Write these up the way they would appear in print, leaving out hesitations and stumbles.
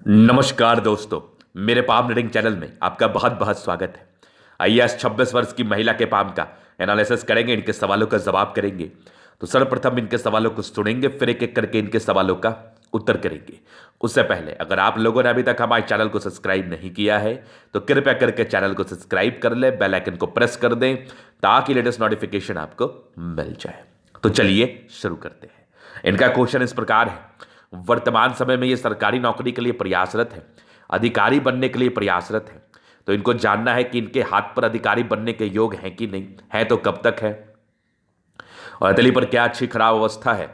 नमस्कार दोस्तों। मेरे पाम रीडिंग चैनल में आपका बहुत बहुत स्वागत है। आइए आज 26 वर्ष की महिला के पाम का एनालिसिस करेंगे, इनके सवालों का जवाब करेंगे। तो सर्वप्रथम इनके सवालों को सुनेंगे, फिर एक एक करके इनके सवालों का उत्तर करेंगे। उससे पहले अगर आप लोगों ने अभी तक हमारे चैनल को सब्सक्राइब नहीं किया है तो कृपया करके चैनल को सब्सक्राइब कर ले, बेल आइकन को प्रेस कर दें ताकि लेटेस्ट नोटिफिकेशन आपको मिल जाए। तो चलिए शुरू करते हैं। इनका क्वेश्चन इस प्रकार है, वर्तमान समय में ये सरकारी नौकरी के लिए प्रयासरत है, अधिकारी बनने के लिए प्रयासरत है। तो इनको जानना है कि इनके हाथ पर अधिकारी बनने के योग हैं कि नहीं है, तो कब तक है, और हथेली पर क्या अच्छी खराब अवस्था है,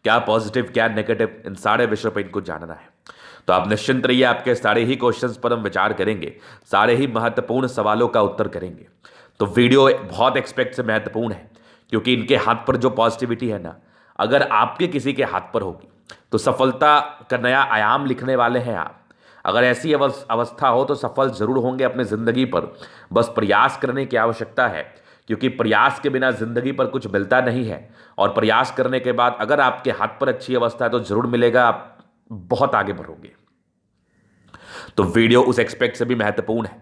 क्या पॉजिटिव क्या नेगेटिव, इन सारे विषयों पर इनको जानना है। तो आप निश्चिंत रहिए, आपके सारे ही क्वेश्चंस पर हम विचार करेंगे, सारे ही महत्वपूर्ण सवालों का उत्तर करेंगे। तो वीडियो बहुत एक्सपेक्ट से महत्वपूर्ण है, क्योंकि इनके हाथ पर जो पॉजिटिविटी है ना, अगर आपके किसी के हाथ पर होगी तो सफलता का नया आयाम लिखने वाले हैं आप। अगर ऐसी अवस्था हो तो सफल जरूर होंगे अपने जिंदगी पर, बस प्रयास करने की आवश्यकता है, क्योंकि प्रयास के बिना जिंदगी पर कुछ मिलता नहीं है। और प्रयास करने के बाद अगर आपके हाथ पर अच्छी अवस्था है तो जरूर मिलेगा, आप बहुत आगे बढ़ोगे। तो वीडियो उस एक्सपेक्ट से भी महत्वपूर्ण है।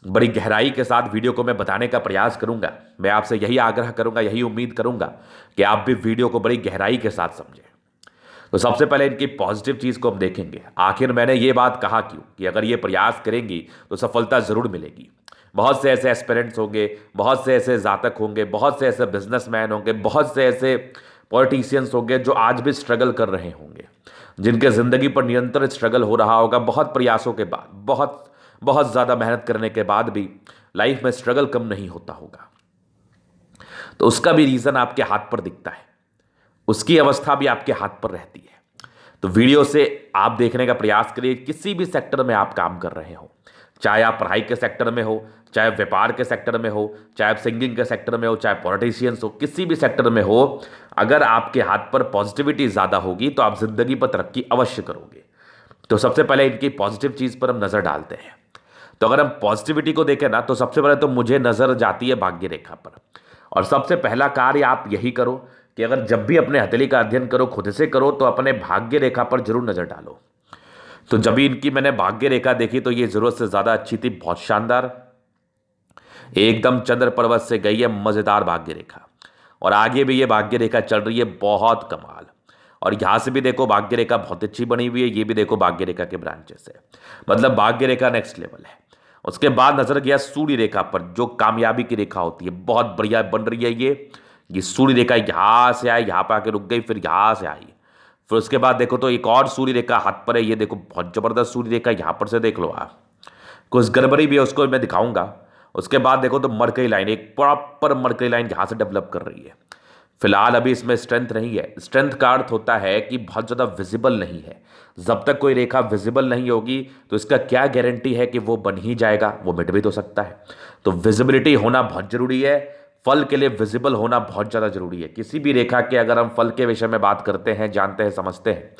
बड़ी गहराई के साथ वीडियो को मैं बताने का प्रयास करूंगा। मैं आपसे यही आग्रह करूंगा, यही उम्मीद करूंगा कि आप भी वीडियो को बड़ी गहराई के साथ समझें। तो सबसे पहले इनकी पॉजिटिव चीज़ को हम देखेंगे। आखिर मैंने ये बात कहा क्यों कि अगर ये प्रयास करेंगी तो सफलता ज़रूर मिलेगी। बहुत से ऐसे एस्पिरेंट्स होंगे, बहुत से ऐसे जातक होंगे, बहुत से ऐसे बिजनेसमैन होंगे, बहुत से ऐसे पॉलिटिशियंस होंगे जो आज भी स्ट्रगल कर रहे होंगे, जिनके ज़िंदगी पर निरंतर स्ट्रगल हो रहा होगा। बहुत प्रयासों के बाद, बहुत बहुत ज़्यादा मेहनत करने के बाद भी लाइफ में स्ट्रगल कम नहीं होता होगा। तो उसका भी रीज़न आपके हाथ पर दिखता है, उसकी अवस्था भी आपके हाथ पर रहती है। तो वीडियो से आप देखने का प्रयास करिए। किसी भी सेक्टर में आप काम कर रहे हो, चाहे आप पढ़ाई के सेक्टर में हो, चाहे व्यापार के सेक्टर में हो, चाहे आप सिंगिंग के सेक्टर में हो, चाहे पॉलिटिशियंस हो, किसी भी सेक्टर में हो, अगर आपके हाथ पर पॉजिटिविटी ज़्यादा होगी तो आप जिंदगी पर तरक्की अवश्य करोगे। तो सबसे पहले इनकी पॉजिटिव चीज़ पर हम नज़र डालते हैं। तो अगर हम पॉजिटिविटी को देखें ना, तो सबसे पहले तो मुझे नज़र जाती है भाग्य रेखा पर। और सबसे पहला कार्य आप यही करो कि अगर जब भी अपने हथेली का अध्ययन करो, खुद से करो, तो अपने भाग्य रेखा पर जरूर नजर डालो। तो जब भी इनकी मैंने भाग्य रेखा देखी तो ये जरूरत से ज्यादा अच्छी थी, बहुत शानदार, एकदम चंद्र पर्वत से गई है, मजेदार भाग्य रेखा। और आगे भी ये भाग्य रेखा चल रही है, बहुत कमाल। और यहां से भी देखो भाग्य रेखा बहुत अच्छी बनी हुई है, ये भी देखो भाग्य रेखा के ब्रांचेस है, मतलब भाग्य रेखा नेक्स्ट लेवल है। उसके बाद नजर गया सूर्य रेखा पर, जो कामयाबी की रेखा होती है, बहुत बढ़िया बन रही है ये सूर्य रेखा यहां से आई, यहां पर आके रुक गई, फिर यहां से आई, फिर उसके बाद देखो तो एक और सूर्य रेखा हाथ पर है, ये देखो बहुत जबरदस्त सूर्य रेखा, यहां पर से देख लो आप। कुछ गड़बड़ी भी है, उसको मैं दिखाऊंगा। उसके बाद देखो तो मरकरी लाइन, एक प्रॉपर मरकरी लाइन यहां से डेवलप कर रही है। फिलहाल अभी इसमें स्ट्रेंथ नहीं है। स्ट्रेंथ का अर्थ होता है कि बहुत ज़्यादा विजिबल नहीं है। जब तक कोई रेखा विजिबल नहीं होगी तो इसका क्या गारंटी है कि वो बन ही जाएगा, वो मिट भी तो सकता है। तो विजिबिलिटी होना बहुत जरूरी है। फल के लिए विजिबल होना बहुत ज़्यादा जरूरी है। किसी भी रेखा के अगर हम फल के विषय में बात करते हैं, जानते हैं, समझते हैं,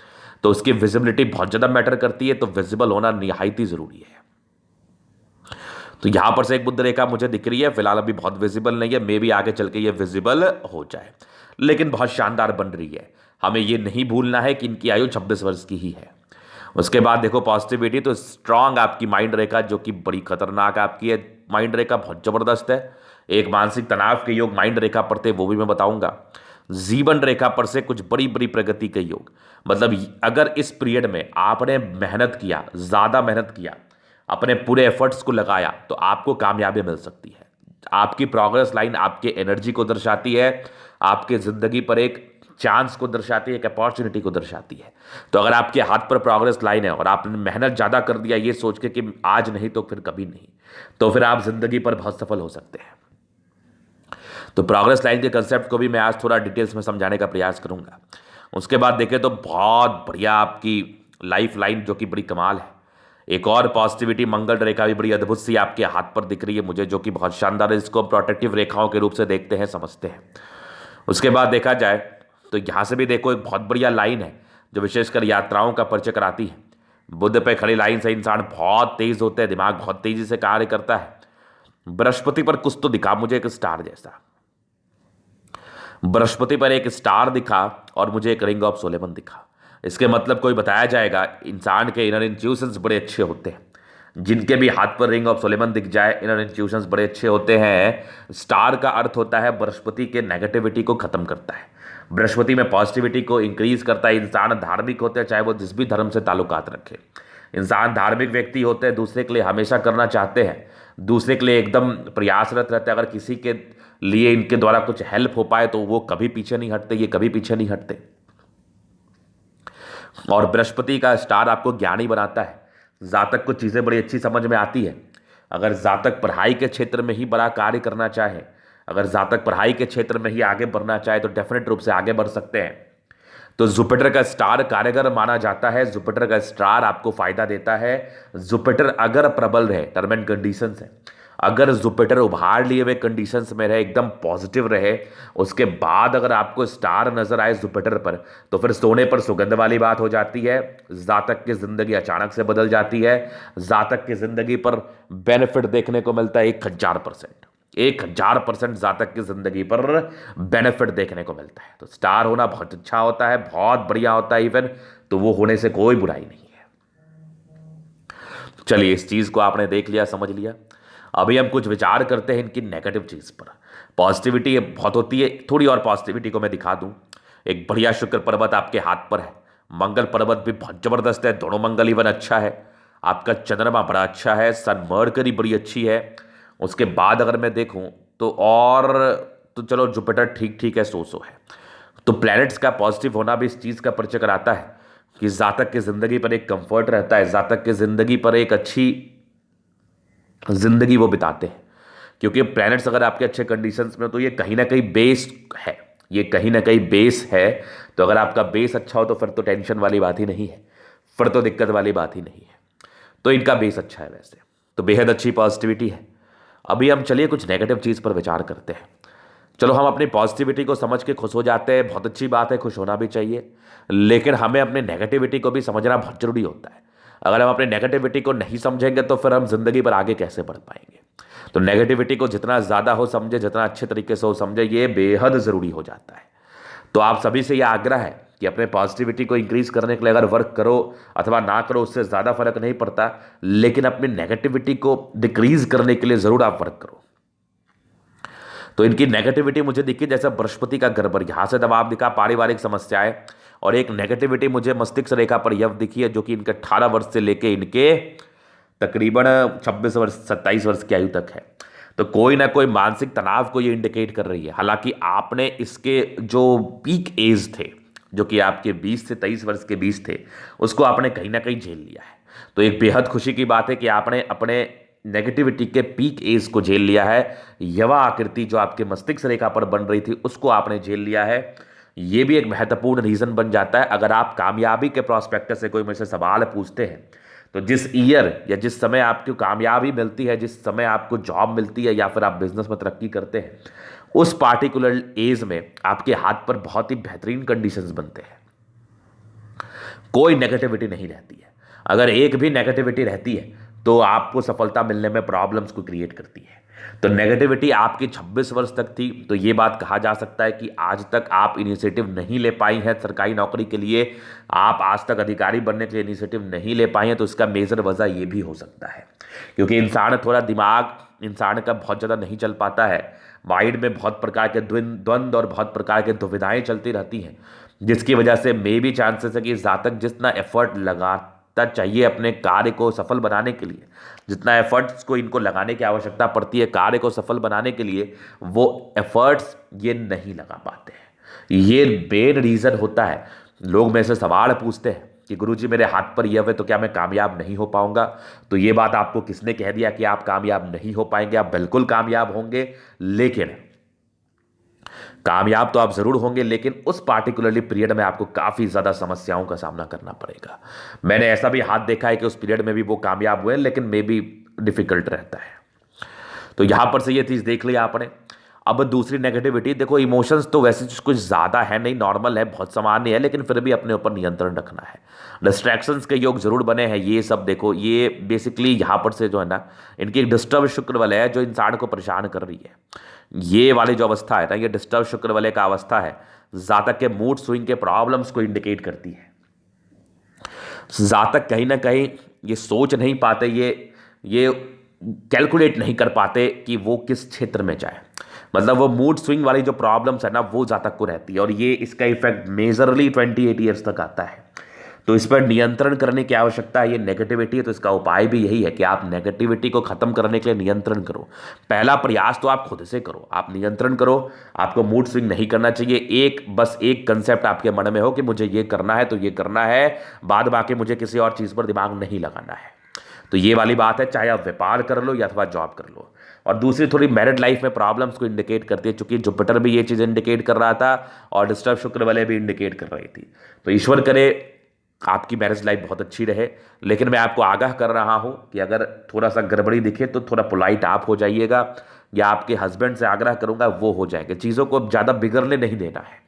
तो उसकी विजिबिलिटी बहुत ज़्यादा मैटर करती है। तो विजिबल होना निहायत ही जरूरी है। तो यहां पर से एक बुध रेखा मुझे दिख रही है, फिलहाल अभी बहुत विजिबल नहीं है, मे भी आगे चल के ये विजिबल हो जाए, लेकिन बहुत शानदार बन रही है। हमें ये नहीं भूलना है कि इनकी आयु 26 वर्ष की ही है। उसके बाद देखो पॉजिटिविटी, तो स्ट्रांग आपकी माइंड रेखा, जो कि बड़ी खतरनाक आपकी है। माइंड रेखा बहुत जबरदस्त है। एक मानसिक तनाव के योग माइंड रेखा पर थे, वो भी मैं बताऊंगा। जीवन रेखा पर से कुछ बड़ी बड़ी प्रगति के योग, मतलब अगर इस पीरियड में आपने मेहनत किया, ज्यादा मेहनत किया, अपने पूरे एफर्ट्स को लगाया, तो आपको कामयाबी मिल सकती है। आपकी प्रोग्रेस लाइन आपके एनर्जी को दर्शाती है, आपके जिंदगी पर एक चांस को दर्शाती है, एक अपॉर्चुनिटी को दर्शाती है। तो अगर आपके हाथ पर प्रोग्रेस लाइन है और आपने मेहनत ज़्यादा कर दिया ये सोच के कि आज नहीं तो फिर कभी नहीं, तो फिर आप जिंदगी पर बहुत सफल हो सकते हैं। तो प्रोग्रेस लाइन के कंसेप्ट को भी मैं आज थोड़ा डिटेल्स में समझाने का प्रयास करूंगा। उसके बाद देखें तो बहुत बढ़िया आपकी लाइफ लाइन, जो कि बड़ी कमाल है। एक और पॉजिटिविटी, मंगल रेखा भी बड़ी अद्भुत सी आपके हाथ पर दिख रही है मुझे, जो कि बहुत शानदार है। इसको प्रोटेक्टिव रेखाओं के रूप से देखते हैं, समझते हैं। उसके बाद देखा जाए तो यहां से भी देखो एक बहुत बढ़िया लाइन है, जो विशेषकर यात्राओं का परिचय कराती है। बुध पे खड़ी लाइन से इंसान बहुत तेज होते हैं, दिमाग बहुत तेजी से कार्य करता है। बृहस्पति पर कुछ तो दिखा मुझे, एक स्टार जैसा। बृहस्पति पर एक स्टार दिखा और मुझे एक रिंग ऑफ सोलेमन दिखा। इसके मतलब कोई बताया जाएगा, इंसान के इनर इंट्यूशंस बड़े अच्छे होते हैं। जिनके भी हाथ पर रिंग ऑफ सोलेमन दिख जाए, इनर इंट्यूशंस बड़े अच्छे होते हैं। स्टार का अर्थ होता है बृहस्पति के नेगेटिविटी को खत्म करता है, बृहस्पति में पॉजिटिविटी को इंक्रीज करता है। इंसान धार्मिक होते हैं, चाहे वो जिस भी धर्म से ताल्लुकात रखे। इंसान धार्मिक व्यक्ति होते हैं, दूसरे के लिए हमेशा करना चाहते हैं, दूसरे के लिए एकदम प्रयासरत रहते हैं। अगर किसी के लिए इनके द्वारा कुछ हेल्प हो पाए तो वो कभी पीछे नहीं हटते, ये कभी पीछे नहीं हटते। और बृहस्पति का स्टार आपको ज्ञानी बनाता है। जातक को चीज़ें बड़ी अच्छी समझ में आती है। अगर जातक पढ़ाई के क्षेत्र में ही बड़ा कार्य करना चाहे, अगर जातक पढ़ाई के क्षेत्र में ही आगे बढ़ना चाहे तो डेफिनेट रूप से आगे बढ़ सकते हैं। तो जुपिटर का स्टार कारगर माना जाता है। जुपिटर का स्टार आपको फायदा देता है। जुपिटर अगर प्रबल रहे, टर्म एंड कंडीशंस है, अगर जुपिटर उभार लिए हुए कंडीशंस में रहे, एकदम पॉजिटिव रहे, उसके बाद अगर आपको स्टार नजर आए जुपिटर पर, तो फिर सोने पर सुगंध वाली बात हो जाती है। जातक की जिंदगी अचानक से बदल जाती है। जातक की जिंदगी पर बेनिफिट देखने को मिलता है 1000%। 1000% जातक की जिंदगी पर बेनिफिट देखने को मिलता है। तो स्टार होना बहुत अच्छा होता है, बहुत बढ़िया होता है इवन, तो वो होने से कोई बुराई नहीं है। चलिए, इस चीज को आपने देख लिया, समझ लिया। अभी हम कुछ विचार करते हैं इनकी नेगेटिव चीज पर। पॉजिटिविटी बहुत होती है, थोड़ी और पॉजिटिविटी को मैं दिखा दूं। एक बढ़िया शुक्र पर्वत आपके हाथ पर है। मंगल पर्वत भी बहुत जबरदस्त है, दोनों मंगल इवन अच्छा है। आपका चंद्रमा बड़ा अच्छा है, सन मर्करी बड़ी अच्छी है। उसके बाद अगर मैं देखूं तो और तो चलो जुपिटर ठीक ठीक है, सो है। तो प्लैनेट्स का पॉजिटिव होना भी इस चीज़ का परिचय कराता है कि जातक की जिंदगी पर एक कंफर्ट रहता है, जातक की जिंदगी पर एक अच्छी जिंदगी वो बिताते हैं। क्योंकि प्लैनेट्स अगर आपके अच्छे कंडीशंस में, तो ये कहीं ना कहीं बेस है, ये कहीं ना कहीं बेस है। तो अगर आपका बेस अच्छा हो तो फिर तो टेंशन वाली बात ही नहीं है, फिर तो दिक्कत वाली बात ही नहीं है। तो इनका बेस अच्छा है वैसे, तो बेहद अच्छी पॉजिटिविटी है। अभी हम चलिए कुछ नेगेटिव चीज़ पर विचार करते हैं। चलो, हम अपनी पॉजिटिविटी को समझ के खुश हो जाते हैं, बहुत अच्छी बात है, खुश होना भी चाहिए। लेकिन हमें अपनी नेगेटिविटी को भी समझना बहुत जरूरी होता है। अगर हम अपनी नेगेटिविटी को नहीं समझेंगे तो फिर हम जिंदगी पर आगे कैसे बढ़ पाएंगे। तो नेगेटिविटी को जितना ज़्यादा हो समझे, जितना अच्छे तरीके से हो समझे, ये बेहद ज़रूरी हो जाता है। तो आप सभी से यह आग्रह है कि अपने पॉजिटिविटी को इंक्रीज करने के लिए अगर वर्क करो अथवा ना करो, उससे ज़्यादा फर्क नहीं पड़ता। लेकिन अपनी नेगेटिविटी को डिक्रीज करने के लिए ज़रूर आप वर्क करो। तो इनकी नेगेटिविटी मुझे दिखी जैसे बृहस्पति का गर्भ, यहां से दबाव दिखा, पारिवारिक समस्याएं। और एक नेगेटिविटी मुझे मस्तिष्क रेखा पर यह दिखी है, जो कि इनके 18 वर्ष से लेके इनके तकरीबन 26 वर्ष 27 वर्ष की आयु तक है। तो कोई ना कोई मानसिक तनाव को ये इंडिकेट कर रही है। हालांकि आपने इसके जो पीक एज थे, जो कि आपके 20 से 23 वर्ष के बीच थे, उसको आपने कहीं ना कहीं झेल लिया है। तो एक बेहद खुशी की बात है कि आपने अपने नेगेटिविटी के पीक एज को झेल लिया है। यवा आकृति जो आपके मस्तिष्क रेखा पर बन रही थी, उसको आपने झेल लिया है। ये भी एक महत्वपूर्ण रीजन बन जाता है। अगर आप कामयाबी के प्रोस्पेक्ट से कोई मुझसे सवाल पूछते हैं, तो जिस ईयर या जिस समय आपको कामयाबी मिलती है, जिस समय आपको जॉब मिलती है, या फिर आप बिजनेस में तरक्की करते हैं, उस पार्टिकुलर एज में आपके हाथ पर बहुत ही बेहतरीन कंडीशंस बनते हैं। कोई नेगेटिविटी नहीं रहती है। अगर एक भी नेगेटिविटी रहती है तो आपको सफलता मिलने में प्रॉब्लम्स को क्रिएट करती है। तो नेगेटिविटी आपकी 26 वर्ष तक थी, तो ये बात कहा जा सकता है कि आज तक आप इनिशिएटिव नहीं ले पाई हैं सरकारी नौकरी के लिए, आप आज तक अधिकारी बनने के लिए इनिशिएटिव नहीं ले पाई हैं। तो इसका मेजर वजह ये भी हो सकता है, क्योंकि इंसान थोड़ा दिमाग इंसान का बहुत ज़्यादा नहीं चल पाता है। माइंड में बहुत प्रकार के द्वंद्व और बहुत प्रकार के दुविधाएं चलती रहती हैं, जिसकी वजह से मे भी चांसेस है कि जातक जितना एफर्ट लगाता चाहिए अपने कार्य को सफल बनाने के लिए, जितना एफर्ट्स को इनको लगाने की आवश्यकता पड़ती है कार्य को सफल बनाने के लिए, वो एफर्ट्स ये नहीं लगा पाते हैं। ये मेन रीज़न होता है। लोग मेरे से सवाल पूछते हैं कि गुरुजी मेरे हाथ पर यह है, तो क्या मैं कामयाब नहीं हो पाऊंगा? तो ये बात आपको किसने कह दिया कि आप कामयाब नहीं हो पाएंगे? आप बिल्कुल कामयाब होंगे, लेकिन कामयाब तो आप जरूर होंगे, लेकिन उस पार्टिकुलरली पीरियड में आपको काफ़ी ज़्यादा समस्याओं का सामना करना पड़ेगा। मैंने ऐसा भी हाथ देखा है कि उस पीरियड में भी वो कामयाब हुए, लेकिन मे भी डिफिकल्ट रहता है। तो यहां पर से ये चीज़ देख लिया आपने। अब दूसरी नेगेटिविटी देखो, इमोशंस तो वैसे कुछ ज़्यादा है नहीं, नॉर्मल है, बहुत सामान्य है, लेकिन फिर भी अपने ऊपर नियंत्रण रखना है। डिस्ट्रैक्शंस के योग जरूर बने हैं। ये सब देखो, ये बेसिकली यहाँ पर से जो है ना, इनकी एक डिस्टर्ब शुक्र वलय है जो इंसान को परेशान कर रही है। ये वाली जो अवस्था है ना, ये डिस्टर्ब शुक्र वलय का अवस्था है, जातक के मूड स्विंग के प्रॉब्लम्स को इंडिकेट करती है। जातक कहीं ना कहीं ये सोच नहीं पाते, ये कैलकुलेट नहीं कर पाते कि वो किस क्षेत्र में जाए। मतलब वो मूड स्विंग वाली जो प्रॉब्लम्स है ना, वो जातक को रहती है, और ये इसका इफेक्ट मेजरली 28 ईयर्स तक आता है। तो इस पर नियंत्रण करने की आवश्यकता है। ये नेगेटिविटी है, तो इसका उपाय भी यही है कि आप नेगेटिविटी को खत्म करने के लिए नियंत्रण करो। पहला प्रयास तो आप खुद से करो, आप नियंत्रण करो। आपको मूड स्विंग नहीं करना चाहिए। बस एक कंसेप्ट आपके मन में हो कि मुझे ये करना है तो ये करना है, बाद बाकी मुझे किसी और चीज़ पर दिमाग नहीं लगाना है। तो ये वाली बात है, चाहे आप व्यापार कर लो या अथवा जॉब कर लो। और दूसरी थोड़ी मैरिड लाइफ में प्रॉब्लम्स को इंडिकेट करती है, चूंकि जुपिटर भी ये चीज़ इंडिकेट कर रहा था और डिस्टर्ब शुक्र वाले भी इंडिकेट कर रही थी। तो ईश्वर करे आपकी मैरिज लाइफ बहुत अच्छी रहे। लेकिन मैं आपको आगाह कर रहा हूं कि अगर थोड़ा सा गड़बड़ी दिखे तो थोड़ा पोलाइट आप हो जाइएगा, या आपके हस्बैंड से आग्रह करूंगा वो हो जाएंगे। चीज़ों को ज़्यादा बिगड़ने नहीं देना है,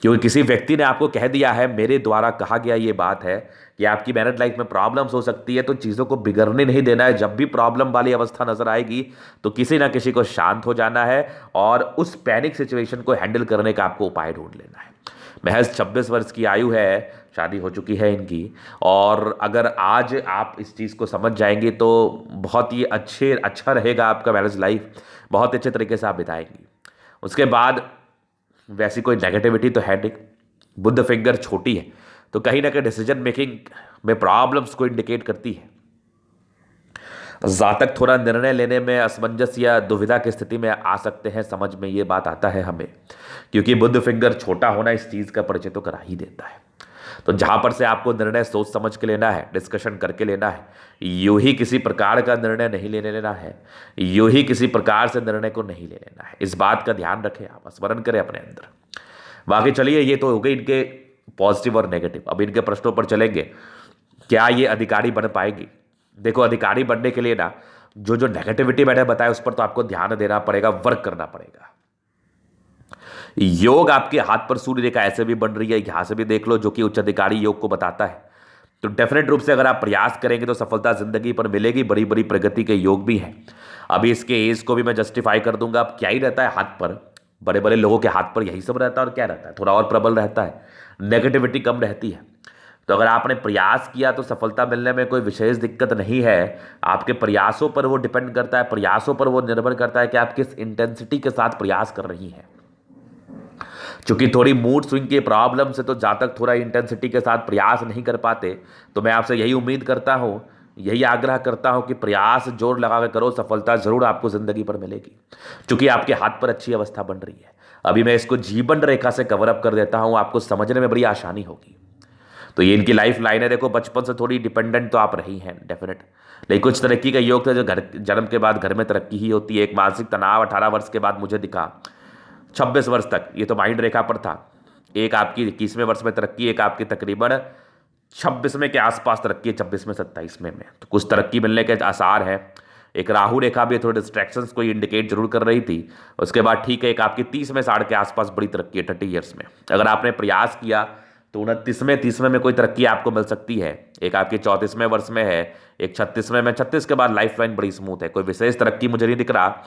क्योंकि किसी व्यक्ति ने आपको कह दिया है, मेरे द्वारा कहा गया ये बात है कि आपकी मैरिड लाइफ में प्रॉब्लम्स हो सकती है, तो चीज़ों को बिगड़ने नहीं देना है। जब भी प्रॉब्लम वाली अवस्था नजर आएगी तो किसी ना किसी को शांत हो जाना है और उस पैनिक सिचुएशन को हैंडल करने का आपको उपाय ढूंढ लेना है। महज 26 वर्ष की आयु है, शादी हो चुकी है इनकी, और अगर आज आप इस चीज़ को समझ जाएंगे तो बहुत ही अच्छा रहेगा आपका मैरिज लाइफ, बहुत अच्छे तरीके से आप बिताएंगी। उसके बाद वैसी कोई नेगेटिविटी तो है नहीं। बुध फिंगर छोटी है, तो कहीं ना कहीं डिसीजन मेकिंग में प्रॉब्लम्स को इंडिकेट करती है। जातक थोड़ा निर्णय लेने में असमंजस या दुविधा की स्थिति में आ सकते हैं, समझ में ये बात आता है हमें, क्योंकि बुध फिंगर छोटा होना इस चीज़ का परिचय तो करा ही देता है। तो जहां पर से आपको निर्णय सोच समझ के लेना है, डिस्कशन करके लेना है, यूं ही किसी प्रकार का निर्णय नहीं लेने लेना है, यूं ही किसी प्रकार से निर्णय को नहीं ले लेना है। इस बात का ध्यान रखें, आप स्मरण करें अपने अंदर। बाकी चलिए, ये तो हो गई इनके पॉजिटिव और नेगेटिव। अब इनके प्रश्नों पर चलेंगे। क्या ये अधिकारी बन पाएगी? देखो, अधिकारी बनने के लिए ना जो जो नेगेटिविटी मैंने बताया उस पर तो आपको ध्यान देना पड़ेगा, वर्क करना पड़ेगा। योग आपके हाथ पर सूर्य रेखा ऐसे भी बन रही है, यहां से भी देख लो, जो कि उच्च अधिकारी योग को बताता है। तो डेफिनेट रूप से अगर आप प्रयास करेंगे तो सफलता जिंदगी पर मिलेगी। बड़ी बड़ी प्रगति के योग भी हैं। अभी इसके एज को भी मैं जस्टिफाई कर दूंगा। अब क्या ही रहता है हाथ पर, बड़े बड़े लोगों के हाथ पर यही सब रहता है, और क्या रहता है, थोड़ा और प्रबल रहता है, नेगेटिविटी कम रहती है। तो अगर आपने प्रयास किया तो सफलता मिलने में कोई विशेष दिक्कत नहीं है। आपके प्रयासों पर वो डिपेंड करता है, प्रयासों पर वो निर्भर करता है कि आप किस इंटेंसिटी के साथ प्रयास कर रही हैं। चूंकि थोड़ी मूड स्विंग की प्रॉब्लम से तो जातक थोड़ा इंटेंसिटी के साथ प्रयास नहीं कर पाते, तो मैं आपसे यही उम्मीद करता हूं, यही आग्रह करता हूं कि प्रयास जोर लगा कर करो, सफलता जरूर आपको जिंदगी पर मिलेगी। चूंकि आपके हाथ पर अच्छी अवस्था बन रही है। अभी मैं इसको जीवन रेखा से कवर अप कर देता हूं, आपको समझने में बड़ी आसानी होगी। तो ये इनकी लाइफ लाइन है। देखो, बचपन से थोड़ी डिपेंडेंट तो आप रही हैं डेफिनेट, लेकिन कुछ तरक्की का योग था जो घर जन्म के बाद घर में तरक्की ही होती है। एक मानसिक तनाव 18 वर्ष के बाद मुझे दिखा, 26 वर्ष तक ये तो माइंड रेखा पर था। एक आपकी 21वें वर्ष में तरक्की, एक आपकी तकरीबन 26वें के आसपास तरक्की है, 26वें 27वें में तो कुछ तरक्की मिलने के आसार है। एक राहु रेखा भी थोड़े डिस्ट्रैक्शंस को इंडिकेट जरूर कर रही थी। उसके बाद ठीक है, एक आपकी 30वें साढ़ के आसपास बड़ी तरक्की है 30 ईयर्स में। अगर आपने प्रयास किया तो 29वें 30वें में कोई तरक्की आपको मिल सकती है। एक आपके 34वें वर्ष में है, एक 36वें में। 36 के बाद लाइफ लाइन बड़ी स्मूथ है, कोई विशेष तरक्की मुझे नहीं दिख रहा।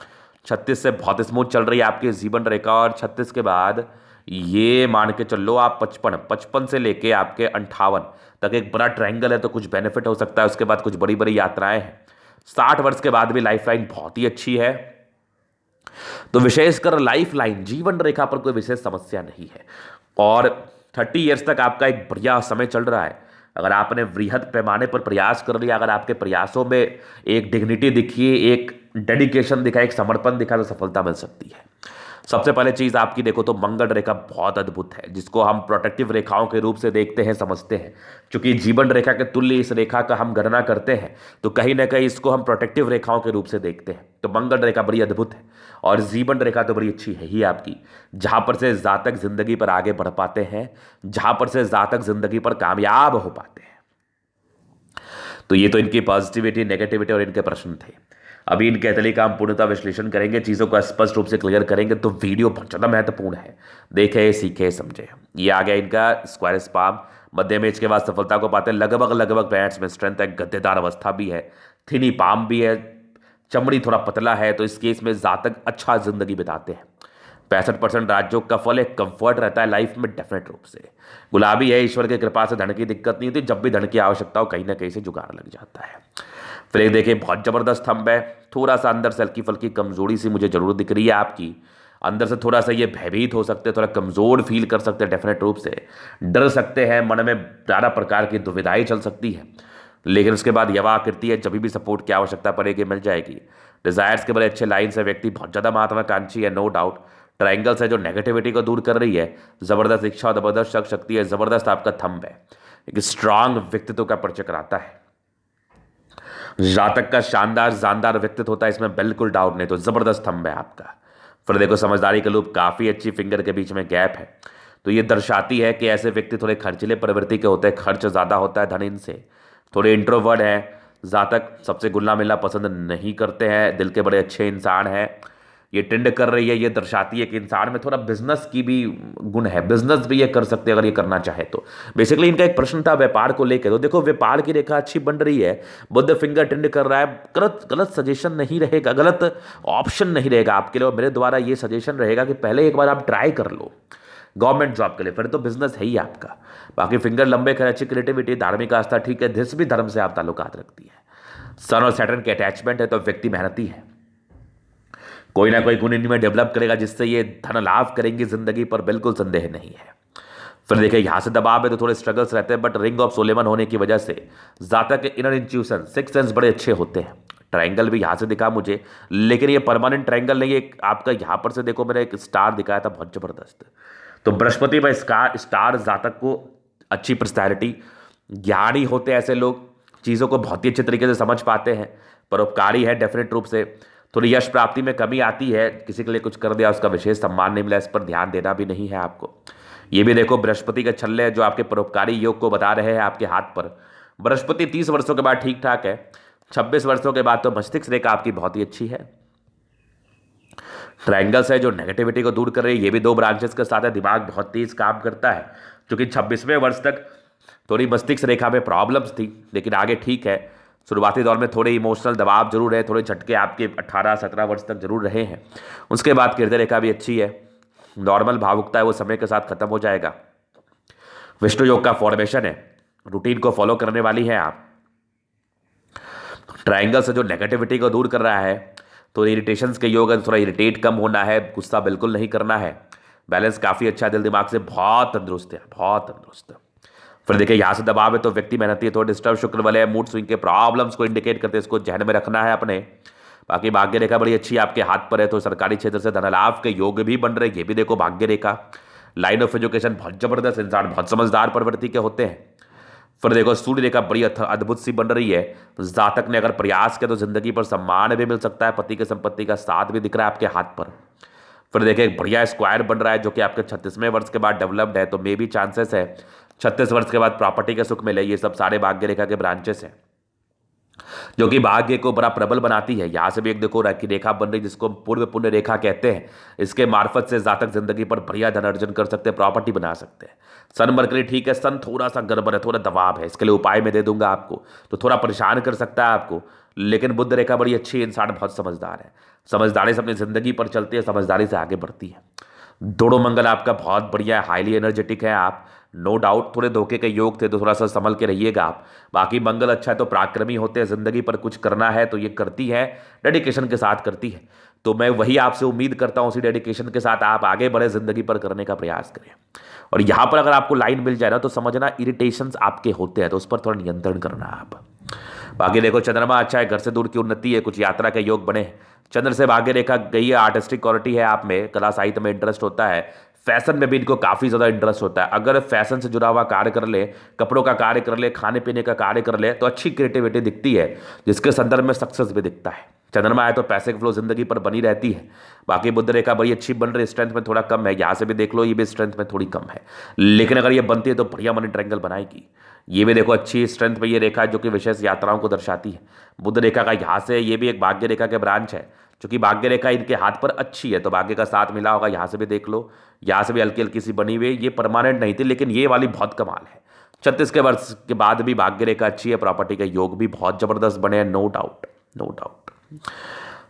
36 से बहुत स्मूथ चल रही है आपकी जीवन रेखा, और 36 के बाद ये मान के चलो आप 55 से लेके आपके 58 तक एक बड़ा ट्रायंगल है, तो कुछ बेनिफिट हो सकता है। उसके बाद कुछ बड़ी बड़ी यात्राएं हैं। 60 वर्ष के बाद भी लाइफ लाइन बहुत ही अच्छी है। तो विशेषकर लाइफ लाइन जीवन रेखा पर कोई विशेष समस्या नहीं है, और 30 ईयर्स तक आपका एक बढ़िया समय चल रहा है। अगर आपने वृहद पैमाने पर प्रयास कर लिया, अगर आपके प्रयासों में एक डिग्निटी दिखी, एक डेडिकेशन दिखा, एक समर्पण दिखा, तो सफलता मिल सकती है। सबसे पहले चीज आपकी देखो तो मंगल रेखा बहुत अद्भुत है, जिसको हम प्रोटेक्टिव रेखाओं के रूप से देखते हैं, समझते हैं। क्योंकि जीवन रेखा के तुल्य इस रेखा का हम गणना करते हैं, तो कहीं ना कहीं इसको हम प्रोटेक्टिव रेखाओं के रूप से देखते हैं। तो मंगल रेखा बड़ी अद्भुत है, और जीवन रेखा तो बड़ी अच्छी है ही आपकी, जहां पर से जातक जिंदगी पर आगे बढ़ पाते हैं, जहां पर से जातक जिंदगी पर कामयाब हो पाते हैं। तो ये तो इनकी पॉजिटिविटी, नेगेटिविटी और इनके प्रश्न थे। अभी इनके अतली का हम पूर्णतः विश्लेषण करेंगे, चीज़ों को स्पष्ट रूप से क्लियर करेंगे। तो वीडियो बहुत ज़्यादा महत्वपूर्ण है, देखे सीखे समझे। ये आ गया इनका स्क्वायर स्पाम। मध्यम एज के बाद सफलता को पाते हैं, लगभग पैंट्स में स्ट्रेंथ है, गद्देदार अवस्था भी है, थिनी पाम भी है, चमड़ी थोड़ा पतला है। तो इस केस में जातक अच्छा जिंदगी बिताते हैं। 65% राजयोग का फल है, कंफर्ट रहता है लाइफ में डेफिनेट रूप से। गुलाबी है, ईश्वर की कृपा से धन की दिक्कत नहीं होती, जब भी धन की आवश्यकता हो कहीं ना कहीं से जुगाड़ लग जाता है। फिर एक देखिए बहुत जबरदस्त थंब है, थोड़ा सा अंदर से हल्की फल्की कमजोरी सी मुझे जरूर दिख रही है आपकी, अंदर से थोड़ा सा ये भयभीत हो सकते हैं, थोड़ा कमजोर फील कर सकते हैं डेफिनेट रूप से, डर सकते हैं, मन में नाना प्रकार की दुविधाएं चल सकती है। लेकिन उसके बाद यवा आकृति है, जब भी सपोर्ट की आवश्यकता पड़ेगी मिल जाएगी। डिजायर्स के बड़े अच्छे लाइन्स है, व्यक्ति बहुत ज़्यादा महत्वाकांक्षी है, नो डाउट। ट्राइंगल्स है जो नेगेटिविटी को दूर कर रही है, जबरदस्त इच्छा और जबरदस्त शक्ति है, जबरदस्त आपका थंब है, एक स्ट्रांग व्यक्तित्व का परिचय कराता है। जातक का शानदार जानदार व्यक्तित्व होता है, इसमें बिल्कुल डाउट नहीं, तो जबरदस्त थंब है आपका। फिर देखो समझदारी का लूप काफी अच्छी, फिंगर के बीच में गैप है, तो ये दर्शाती है कि ऐसे व्यक्ति थोड़े खर्चीले प्रवृत्ति के होते हैं, खर्च ज्यादा होता है धन इनसे, थोड़े इंट्रोवर्ट है, जातक सबसे घुलना मिलना पसंद नहीं करते हैं, दिल के बड़े अच्छे इंसान हैं। ये टेंड कर रही है, ये दर्शाती है कि इंसान में थोड़ा बिजनेस की भी गुण है, बिजनेस भी ये कर सकते हैं अगर ये करना चाहे तो। बेसिकली इनका एक प्रश्न था व्यापार को लेकर, तो देखो व्यापार की रेखा अच्छी बन रही है, बुध फिंगर टेंड कर रहा है, गलत गलत सजेशन नहीं रहेगा, गलत ऑप्शन नहीं रहेगा आपके लिए, और मेरे द्वारा ये सजेशन रहेगा कि पहले एक बार आप ट्राई कर लो गवर्नमेंट जॉब के लिए, फिर तो बिजनेस है ही आपका। बाकी फिंगर लंबे कर, अच्छी क्रिएटिविटी, धार्मिक आस्था ठीक है, जिस भी धर्म से आप ताल्लुकात रखती है। सन और सैटर्न के अटैचमेंट है, तो व्यक्ति मेहनती है, कोई ना कोई गुण इनमें डेवलप करेगा जिससे ये धन लाभ करेंगे जिंदगी पर, बिल्कुल संदेह नहीं है। फिर देखिए यहां से दबाव है तो थोड़े स्ट्रगल्स रहते हैं, बट रिंग ऑफ सोलेमन होने की वजह से जातक के इनर इंट्यूशन, सिक्स सेंस बड़े अच्छे होते हैं। ट्रायंगल भी यहां से दिखा मुझे, लेकिन ये परमानेंट ट्रायंगल नहीं है, आपका यहां पर से देखो, मेरा एक स्टार दिखाया था बहुत जबरदस्त, तो बृहस्पति में स्टार जातक को अच्छी पर्सनैलिटी, ज्ञानी होते हैं ऐसे लोग, चीज़ों को बहुत ही अच्छे तरीके से समझ पाते हैं, परोपकारी है डेफिनेट रूप से। थोड़ी यश प्राप्ति में कमी आती है, किसी के लिए कुछ कर दिया उसका विशेष सम्मान नहीं मिला, इस पर ध्यान देना भी नहीं है आपको। ये भी देखो बृहस्पति के छल्ले जो आपके परोपकारी योग को बता रहे हैं आपके हाथ पर। बृहस्पति 30 वर्षों के बाद ठीक ठाक है, 26 वर्षों के बाद तो मस्तिष्क रेखा आपकी बहुत ही अच्छी है। ट्रायंगल्स है जो नेगेटिविटी को दूर कर रही है, ये भी 2 ब्रांचेस के साथ है, दिमाग बहुत तेज काम करता है, क्योंकि 26वें वर्ष तक थोड़ी मस्तिष्क रेखा में प्रॉब्लम्स थी, लेकिन आगे ठीक है। शुरुआती दौर में थोड़े इमोशनल दबाव जरूर है, थोड़े झटके आपके 18-17 वर्ष तक जरूर रहे हैं। उसके बाद कीर्ति रेखा भी अच्छी है, नॉर्मल भावुकता है वो समय के साथ खत्म हो जाएगा। विष्णु योग का फॉर्मेशन है, रूटीन को फॉलो करने वाली है आप। ट्रायंगल से जो नेगेटिविटी को दूर कर रहा है, तो इरिटेशंस के योग है, थोड़ा इरिटेट कम होना है, गुस्सा बिल्कुल नहीं करना है, बैलेंस काफ़ी अच्छा, दिल दिमाग से बहुत तंदुरुस्त है, बहुत तंदुरुस्त। फिर देखिए यहाँ से दबाव है तो व्यक्ति मेहनती है, थोड़ा डिस्टर्ब शुक्र वाले मूड स्विंग के प्रॉब्लम्स को इंडिकेट करते हैं, इसको ध्यान में रखना है अपने। बाकी भाग्य रेखा बड़ी अच्छी आपके हाथ पर है, तो सरकारी क्षेत्र से धन लाभ के योग भी बन रहे, ये भी देखो भाग्य रेखा। लाइन ऑफ एजुकेशन बहुत जबरदस्त, इंसान बहुत समझदार प्रवृत्ति के होते हैं। फिर देखो सूर्य रेखा बड़ी अद्भुत सी बन रही है, जातक ने अगर प्रयास किया तो जिंदगी पर सम्मान भी मिल सकता है, पति की संपत्ति का साथ भी दिख रहा है आपके हाथ पर। फिर देखिए एक बढ़िया स्क्वायर बन रहा है जो कि आपके 36वें वर्ष के बाद डेवलप्ड है, तो मे भी चांसेस है 36 वर्ष के बाद प्रॉपर्टी के सुख मिले। ये सब सारे भाग्य रेखा के ब्रांचेस हैं जो कि भाग्य को बड़ा प्रबल बनाती है। यहां से भी एक देखो रेखा बन रही जिसको पूर्व पुण्य रेखा कहते हैं, इसके मार्फत से जातक जिंदगी पर बढ़िया धन अर्जन कर सकते हैं, प्रॉपर्टी बना सकते हैं। सन मरकरी ठीक है, सन थोड़ा सा गड़बड़ है, थोड़ा दबाव है, इसके लिए उपाय मैं दे दूंगा आपको, तो थोड़ा परेशान कर सकता है आपको। लेकिन बुध रेखा बड़ी अच्छी, इंसान बहुत समझदार है, समझदारी से अपनी जिंदगी पर चलती है, समझदारी से आगे बढ़ती है। दोनों मंगल आपका बहुत बढ़िया है, हाईली एनर्जेटिक है आप, नो डाउट। थोड़े धोखे के योग थे तो थोड़ा सा संभल के रहिएगा आप। बाकी मंगल अच्छा है तो पराक्रमी होते हैं, जिंदगी पर कुछ करना है तो ये करती है, डेडिकेशन के साथ करती है। तो मैं वही आपसे उम्मीद करता हूँ, उसी डेडिकेशन के साथ आप आगे बढ़े, जिंदगी पर करने का प्रयास करें। और यहाँ पर अगर आपको लाइन मिल जाए ना तो समझना इरिटेशंस आपके होते हैं, तो उस पर थोड़ा नियंत्रण करना आप। बाकी देखो चंद्रमा अच्छा है, घर से दूर की उन्नति है, कुछ यात्रा के योग बने हैं। चंद्र से भाग्य रेखा गई है, आर्टिस्टिक क्वालिटी है आप में, कला साहित्य में इंटरेस्ट होता है, फैशन में भी इनको काफ़ी ज़्यादा इंटरेस्ट होता है। अगर फैशन से जुड़ा हुआ कार्य कर ले, कपड़ों का कार्य कर ले, खाने पीने का कार्य कर ले, तो अच्छी क्रिएटिविटी दिखती है, जिसके संदर्भ में सक्सेस भी दिखता है। चंद्रमा आए तो पैसे की फ्लो जिंदगी पर बनी रहती है। बाकी बुध रेखा बड़ी अच्छी बन रही, स्ट्रेंथ में थोड़ा कम है, यहाँ से भी देख लो, ये भी स्ट्रेंथ में थोड़ी कम है, लेकिन अगर ये बनती है तो बढ़िया मनी ट्रायंगल बनाएगी। ये भी देखो अच्छी स्ट्रेंथ में ये रेखा जो कि विशेष यात्राओं को दर्शाती है। बुध रेखा का यहाँ से ये भी एक भाग्य रेखा के ब्रांच है, क्योंकि भाग्य रेखा इनके हाथ पर अच्छी है, तो भाग्य का साथ मिला होगा। यहाँ से भी देख लो, यहाँ से भी हल्की हल्की सी बनी हुई, ये परमानेंट नहीं थी, लेकिन ये वाली बहुत कमाल है। 36 के वर्ष के बाद भी भाग्य रेखा अच्छी है, प्रॉपर्टी के योग भी बहुत जबरदस्त बने हैं, नो डाउट, नो डाउट।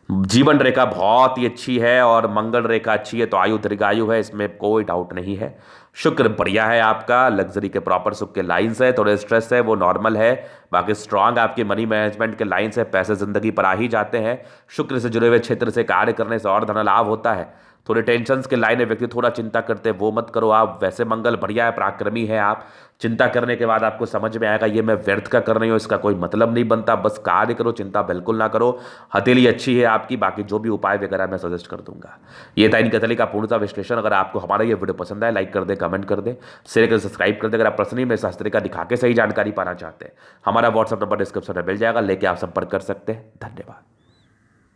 जीवन रेखा बहुत ही अच्छी है और मंगल रेखा अच्छी है, तो आयु दीर्घायु है, इसमें कोई डाउट नहीं है। शुक्र बढ़िया है आपका, लग्जरी के प्रॉपर सुख के लाइंस है, थोड़े स्ट्रेस है वो नॉर्मल है। बाकी स्ट्रांग आपके मनी मैनेजमेंट के लाइंस है, पैसे जिंदगी पर आ ही जाते हैं। शुक्र से जुड़े हुए क्षेत्र से कार्य करने से और धन लाभ होता है। थोड़े टेंशन के लाइन में व्यक्ति थोड़ा चिंता करते हैं, वो मत करो आप। वैसे मंगल बढ़िया है, पराक्रमी है आप। चिंता करने के बाद आपको समझ में आएगा ये मैं व्यर्थ का कर रही हूँ, इसका कोई मतलब नहीं बनता, बस कार्य करो, चिंता बिल्कुल ना करो। हथेली अच्छी है आपकी, बाकी जो भी उपाय वगैरह मैं सजेस्ट कर दूंगा। ये था इनकी हथेली का पूर्णतः विश्लेषण। अगर आपको हमारा ये वीडियो पसंद आए, लाइक कर दे, कमेंट कर दे, शेयर कर, सब्सक्राइब कर दे। अगर आप पर्सनली में शास्त्री का दिखा के सही जानकारी पाना चाहते हैं, हमारा व्हाट्सअप नंबर डिस्क्रिप्शन में मिल जाएगा, लेके आप संपर्क कर सकते हैं। धन्यवाद।